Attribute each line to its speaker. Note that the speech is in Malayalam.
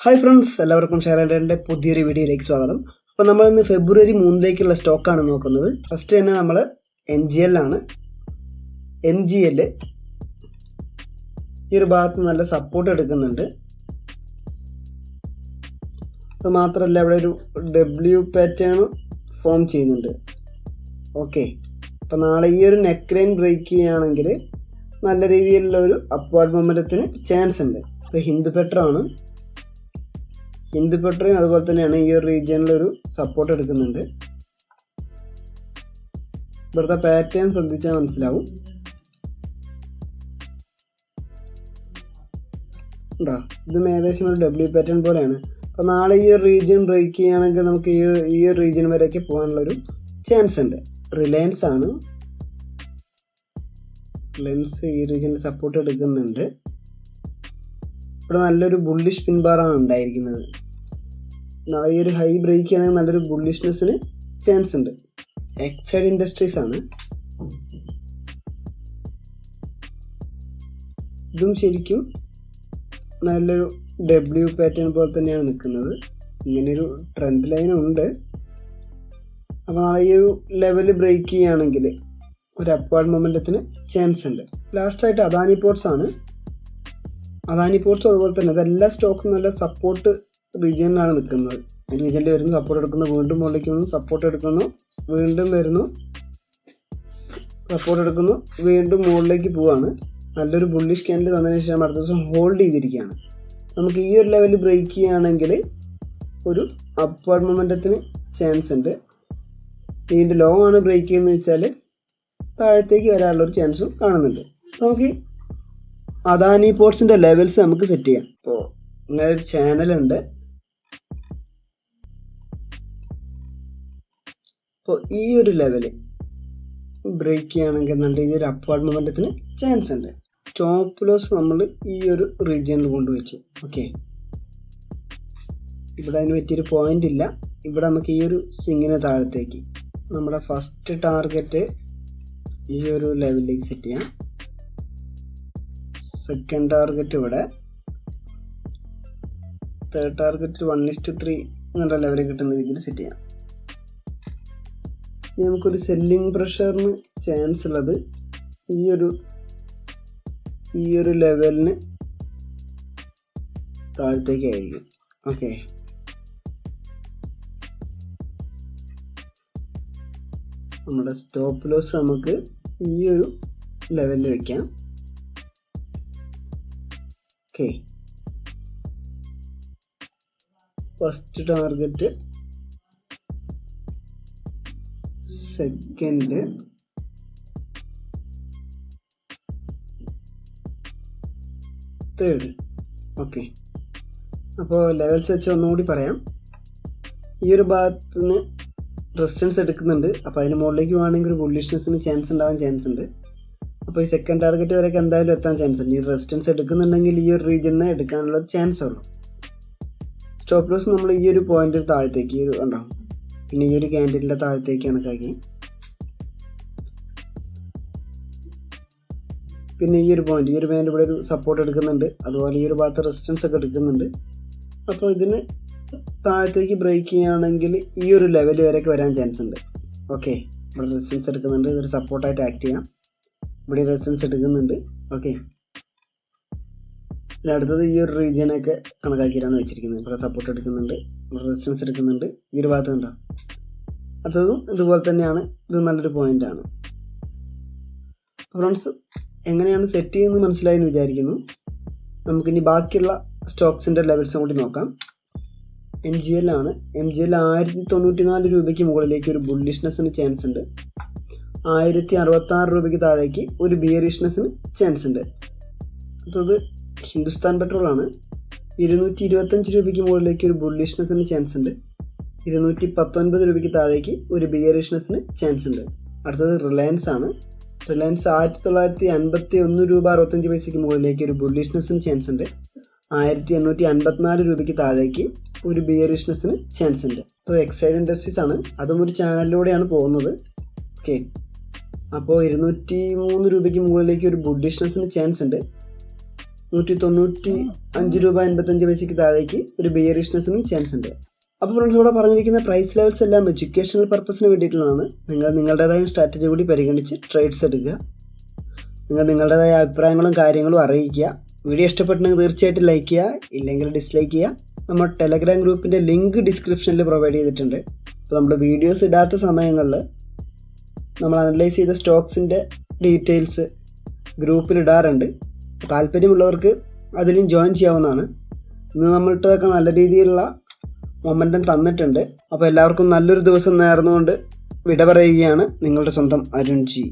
Speaker 1: ഹായ് ഫ്രണ്ട്സ്, എല്ലാവർക്കും ഷെയർ ചെയ്യേണ്ട പുതിയൊരു വീഡിയോയിലേക്ക് സ്വാഗതം. അപ്പോൾ നമ്മൾ ഇന്ന് ഫെബ്രുവരി 3 സ്റ്റോക്കാണ് നോക്കുന്നത്. ഫസ്റ്റ് തന്നെ നമ്മൾ NGL ആണ്. NGL ഈ ഒരു ഭാഗത്ത് നല്ല സപ്പോർട്ട് എടുക്കുന്നുണ്ട്. അത് മാത്രമല്ല ഇവിടെ ഒരു W പാറ്റേൺ ഫോം ചെയ്യുന്നുണ്ട്. ഓക്കെ, അപ്പോൾ നാളെ ഈ ഒരു നെക്ക് ലൈൻ ബ്രേക്ക് ചെയ്യുകയാണെങ്കിൽ നല്ല രീതിയിലുള്ള ഒരു അപ്വാർഡ് മൊമെന്റത്തിന് ചാൻസ് ഉണ്ട്. ഇപ്പോൾ ഹിന്ദു പെട്രോയും അതുപോലെ തന്നെയാണ് ഈ ഒരു റീജിയനിൽ ഒരു സപ്പോർട്ട് എടുക്കുന്നുണ്ട്. ഇവിടുത്തെ പാറ്റേൺ ശ്രദ്ധിച്ചാൽ മനസ്സിലാവും. ഉണ്ടോ, ഇതും ഏകദേശം ഒരു W പാറ്റേൺ പോലെയാണ്. അപ്പോൾ നാളെ ഈ ഒരു റീജിയൻ ബ്രേക്ക് ചെയ്യുകയാണെങ്കിൽ നമുക്ക് ഈ ഒരു റീജിയൻ വരെയൊക്കെ പോകാനുള്ളൊരു ചാൻസ് ഉണ്ട്. റിലയൻസ് ആണ്. റിലയൻസ് ഈ റീജിയനിൽ സപ്പോർട്ട് എടുക്കുന്നുണ്ട്. ഇവിടെ നല്ലൊരു ബുള്ളിഷ് പിൻബാറാണ് ഉണ്ടായിരിക്കുന്നത്. നാളെ ഈ ഒരു ഹൈ ബ്രേക്ക് ചെയ്യണമെങ്കിൽ നല്ലൊരു ബുള്ളിഷ്നെസ്സിന് ചാൻസ് ഉണ്ട്. എക്സൈഡ് ഇൻഡസ്ട്രീസ് ആണ്. ഇതും ശരിക്കും നല്ലൊരു W പാറ്റേൺ പോലെ തന്നെയാണ് നിൽക്കുന്നത്. ഇങ്ങനെയൊരു ട്രെൻഡ് ലൈൻ ഉണ്ട്. അപ്പോൾ നാളെ ഈ ഒരു ലെവൽ ബ്രേക്ക് ചെയ്യുകയാണെങ്കിൽ ഒരു അപ്വാർഡ് മൊമെന്റത്തിന് ചാൻസ് ഉണ്ട്. ലാസ്റ്റായിട്ട് അദാനി പോർട്സ് ആണ്. അദാനി പോർട്സും അതുപോലെ തന്നെ ഇതെല്ലാ സ്റ്റോക്കും നല്ല സപ്പോർട്ട് റീജിയനിലാണ് നിൽക്കുന്നത്. റീജിയനിൽ വരുന്നു, സപ്പോർട്ട് എടുക്കുന്നു, വീണ്ടും മുകളിലേക്ക് വന്നു, സപ്പോർട്ട് എടുക്കുന്നു, വീണ്ടും വരുന്നു, സപ്പോർട്ട് എടുക്കുന്നു, വീണ്ടും മുകളിലേക്ക് പോവാണ്. നല്ലൊരു ബുള്ളിഷ് ക്യാൻഡിൽ തന്നതിന് ശേഷം അടുത്ത ദിവസം ഹോൾഡ് ചെയ്തിരിക്കുകയാണ്. നമുക്ക് ഈ ഒരു ലെവൽ ബ്രേക്ക് ചെയ്യുകയാണെങ്കിൽ ഒരു അപ്വാർഡ് മൊമെന്റത്തിന് ചാൻസ് ഉണ്ട്. ഇതിൻ്റെ ലോ ആണ് ബ്രേക്ക് ചെയ്യുന്നത് വെച്ചാൽ താഴത്തേക്ക് വരാനുള്ളൊരു ചാൻസും കാണുന്നുണ്ട്. നമുക്ക് അദാനി പോർട്സിന്റെ ലെവൽസ് നമുക്ക് സെറ്റ് ചെയ്യാം. ഇപ്പോൾ ഇങ്ങനെ ഒരു ചാനലുണ്ട്. അപ്പോൾ ഈ ഒരു ലെവല് ബ്രേക്ക് ചെയ്യുകയാണെങ്കിൽ നല്ല രീതിയിൽ അപ്വാർഡ് മൊമെന്റത്തിന് ചാൻസ് ഉണ്ട്. ടോപ്പ് ലോസ് നമ്മൾ ഈ ഒരു റീജിയനിൽ കൊണ്ടുവച്ചു. ഓക്കെ, ഇവിടെ അതിന് പറ്റിയൊരു പോയിന്റ് ഇല്ല. ഇവിടെ നമുക്ക് ഈ ഒരു സ്വിങ്ങിന് താഴത്തേക്ക് നമ്മുടെ ഫസ്റ്റ് ടാർഗറ്റ് ഈ ഒരു ലെവലിലേക്ക് സെറ്റ് ചെയ്യാം. സെക്കൻഡ് ടാർഗറ്റ് ഇവിടെ, തേർഡ് ടാർഗറ്റ് 1:3 എന്നുള്ള ലെവലിൽ കിട്ടുന്ന രീതിയിൽ സെറ്റ് ചെയ്യാം. ഇനി നമുക്കൊരു സെല്ലിംഗ് പ്രഷറിന് ചാൻസ് ഉള്ളത് ഈ ഒരു ലെവലിന് താഴത്തേക്കായിരിക്കും. ഓക്കെ, നമ്മുടെ സ്റ്റോപ്പ് ലോസ് നമുക്ക് ഈ ഒരു ലെവലിൽ വെക്കാം. Okay, first target, second, third. Okay, അപ്പോൾ ലെവൽസ് വെച്ച് ഒന്നുകൂടി പറയാം. ഈ ഒരു ഭാഗത്ത് നിന്ന് റെസിസ്റ്റൻസ് എടുക്കുന്നുണ്ട്. അപ്പോൾ അതിന് മുകളിലേക്ക് വേണമെങ്കിൽ ഒരു ബുള്ളിഷ്നെസ്സിന് ചാൻസ് ഉണ്ടാവാൻ ചാൻസ് ഉണ്ട്. അപ്പോൾ ഈ സെക്കൻഡ് ടാർഗറ്റ് വരെയൊക്കെ എന്തായാലും എത്താൻ ചാൻസ് ഉണ്ട്. ഈ റെസിസ്റ്റൻസ് എടുക്കുന്നുണ്ടെങ്കിൽ ഈ ഒരു റീജിയനിൽ എടുക്കാനുള്ള ഒരു ചാൻസ് ഉള്ളൂ. സ്റ്റോപ്പ് ലോസ് നമ്മൾ ഈ ഒരു പോയിന്റ് താഴത്തേക്ക് ഈ ഒരു ഉണ്ടാവും. പിന്നെ ഈ ഒരു ക്യാൻഡിലിന്റെ താഴത്തേക്ക് കണക്കാക്കി, പിന്നെ ഈ ഒരു പോയിന്റ് ഇവിടെ ഒരു സപ്പോർട്ട് എടുക്കുന്നുണ്ട്. അതുപോലെ ഈ ഒരു ഭാഗത്ത് റെസിസ്റ്റൻസ് ഒക്കെ എടുക്കുന്നുണ്ട്. അപ്പോൾ ഇതിന് താഴത്തേക്ക് ബ്രേക്ക് ചെയ്യുകയാണെങ്കിൽ ഈ ഒരു ലെവൽ വരെയൊക്കെ വരാൻ ചാൻസ് ഉണ്ട്. ഓക്കെ, ഇവിടെ റെസിസ്റ്റൻസ് എടുക്കുന്നുണ്ട്, ഇതൊരു സപ്പോർട്ടായിട്ട് ആക്ട് ചെയ്യാം. ഇവിടെ റെസിസ്റ്റൻസ് എടുക്കുന്നുണ്ട്. ഓക്കെ, പിന്നെ അടുത്തത് ഈ ഒരു റീജിയനൊക്കെ കണക്കാക്കിയിട്ടാണ് വെച്ചിരിക്കുന്നത്. ഇവിടെ സപ്പോർട്ട് എടുക്കുന്നുണ്ട്, റെസിസ്റ്റൻസ് എടുക്കുന്നുണ്ട്. ഈ ഒരു ഭാഗത്ത് കണ്ടോ, അടുത്തതും ഇതുപോലെ തന്നെയാണ്. ഇത് നല്ലൊരു പോയിന്റ് ആണ്. ഫ്രണ്ട്സ്, എങ്ങനെയാണ് സെറ്റ് ചെയ്യുന്നത് മനസ്സിലായി എന്ന് വിചാരിക്കുന്നു. നമുക്കിനി ബാക്കിയുള്ള സ്റ്റോക്സിന്റെ ലെവൽസും കൂടി നോക്കാം. NGL ആണ്. NGL 1094 രൂപയ്ക്ക് മുകളിലേക്ക് ഒരു ബുള്ളിഷ്നെസ്സിന് ചാൻസ് ഉണ്ട്. 1066 രൂപയ്ക്ക് താഴേക്ക് ഒരു ബിയറിഷ്നെസ്സിന് ചാൻസ് ഉണ്ട്. അടുത്തത് ഹിന്ദുസ്ഥാൻ പെട്രോൾ ആണ്. 225 രൂപയ്ക്ക് മുകളിലേക്ക് ഒരു ബുള്ളിഷ്നെസ്സിന് ചാൻസ് ഉണ്ട്. 219 രൂപയ്ക്ക് താഴേക്ക് ഒരു ബിയറിഷ്നെസ്സിന് ചാൻസ് ഉണ്ട്. അടുത്തത് റിലയൻസ് ആണ്. റിലയൻസ് 1951 രൂപ 65 പൈസയ്ക്ക് മുകളിലേക്ക് ഒരു ബുള്ളിഷ്നെസ്സിന് ചാൻസ് ഉണ്ട്. 1854 രൂപയ്ക്ക് താഴേക്ക് ഒരു ബിയറിഷ്നെസ്സിന് ചാൻസ് ഉണ്ട്. അപ്പോൾ എക്സൈഡ് ഇൻഡസ്ട്രീസ് ആണ്. അതും ഒരു ചാനലിലൂടെയാണ് പോകുന്നത്. ഓക്കെ, അപ്പോൾ 203 രൂപയ്ക്ക് മുകളിലേക്ക് ഒരു ബുള്ളിഷ്നെസ്സിന് ചാൻസ് ഉണ്ട്. 195 താഴേക്ക് ഒരു ബിയറിഷ്നെസ്സിനും ചാൻസ് ഉണ്ട്. അപ്പോൾ ഫ്രണ്ട്സ്, ഇവിടെ പറഞ്ഞിരിക്കുന്ന പ്രൈസ് ലെവൽസ് എല്ലാം എഡ്യൂക്കേഷണൽ പർപ്പസിന് വേണ്ടിയിട്ടുള്ളതാണ്. നിങ്ങൾ നിങ്ങളുടേതായ സ്ട്രാറ്റജി കൂടി പരിഗണിച്ച് ട്രേഡ്സ് എടുക്കുക. നിങ്ങൾ നിങ്ങളുടേതായ അഭിപ്രായങ്ങളും കാര്യങ്ങളും അറിയിക്കുക. വീഡിയോ ഇഷ്ടപ്പെട്ടെങ്കിൽ തീർച്ചയായിട്ടും ലൈക്ക് ചെയ്യുക, ഇല്ലെങ്കിൽ ഡിസ്ലൈക്ക് ചെയ്യുക. നമ്മൾ ടെലഗ്രാം ഗ്രൂപ്പിൻ്റെ ലിങ്ക് ഡിസ്ക്രിപ്ഷനിൽ പ്രൊവൈഡ് ചെയ്തിട്ടുണ്ട്. അപ്പോൾ നമ്മൾ വീഡിയോസ് ഇടാത്ത സമയങ്ങളിൽ നമ്മൾ അനലൈസ് ചെയ്ത സ്റ്റോക്സിൻ്റെ ഡീറ്റെയിൽസ് ഗ്രൂപ്പിൽ ഇടാറുണ്ട്. താല്പര്യമുള്ളവർക്ക് അതിലും ജോയിൻ ചെയ്യാവുന്നതാണ്. ഇന്ന് നമ്മൾക്കൊക്കെ നല്ല രീതിയിലുള്ള മൊമെൻറ്റം തന്നിട്ടുണ്ട്. അപ്പോൾ എല്ലാവർക്കും നല്ലൊരു ദിവസം നേർന്നുകൊണ്ട് വിട പറയുകയാണ് നിങ്ങളുടെ സ്വന്തം അരുൺ ജി.